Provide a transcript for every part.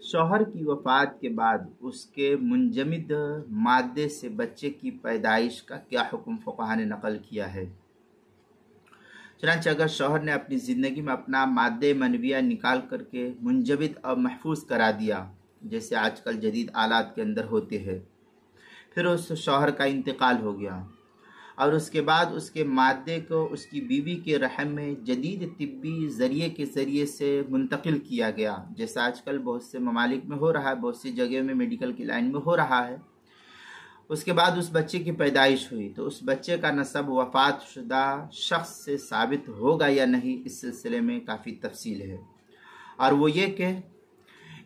شوہر کی وفات کے بعد اس کے منجمد مادے سے بچے کی پیدائش کا کیا حکم فقہا نے نقل کیا ہے؟ چنانچہ اگر شوہر نے اپنی زندگی میں اپنا مادہ منویہ نکال کر کے منجمد اور محفوظ کرا دیا، جیسے آج کل جدید آلات کے اندر ہوتے ہیں، پھر اس شوہر کا انتقال ہو گیا اور اس کے بعد اس کے مادے کو اس کی بیوی کے رحم میں جدید طبی ذریعے کے ذریعے سے منتقل کیا گیا، جیسا آج کل بہت سے ممالک میں ہو رہا ہے، بہت سی جگہوں میں میڈیکل کی لائن میں ہو رہا ہے۔ اس کے بعد اس بچے کی پیدائش ہوئی تو اس بچے کا نسب وفات شدہ شخص سے ثابت ہوگا یا نہیں، اس سلسلے میں کافی تفصیل ہے، اور وہ یہ کہ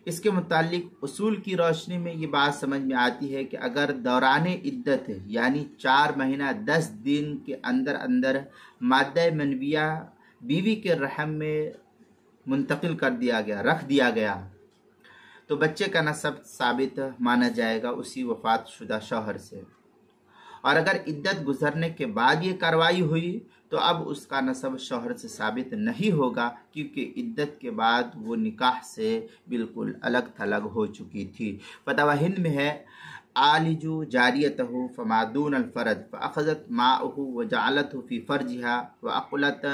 اس کے متعلق اصول کی روشنی میں یہ بات سمجھ میں آتی ہے کہ اگر دوران عدت یعنی 4 مہینہ 10 دن کے اندر اندر مادہ منویہ بیوی کے رحم میں منتقل کر دیا گیا، رکھ دیا گیا، تو بچے کا نسب ثابت مانا جائے گا اسی وفات شدہ شوہر سے، اور اگر عدت گزرنے کے بعد یہ کارروائی ہوئی تو اب اس کا نسب شوہر سے ثابت نہیں ہوگا، کیونکہ عدت کے بعد وہ نکاح سے بالکل الگ تھلگ ہو چکی تھی۔ فتویٰ ہند میں ہے عالجو جاریتہ فما دون الفرد فاخذت ماءہ وجعلتہ فی فرجہا واقلت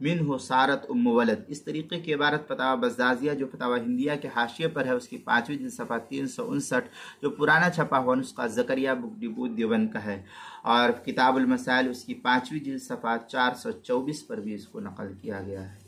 منہ صارت ام ولد۔ اس طریقے کی عبارت فتاوی بزازیہ جو فتاوی ہندیہ کے حاشیے پر ہے، اس کی 5ویں جلد صفحہ 359، جو پرانا چھپا ہوا نسخہ زکریا بک ڈپو دیوبند کا ہے، اور کتاب المسائل اس کی 5ویں جلد صفحہ 424 پر بھی اس کو نقل کیا گیا ہے۔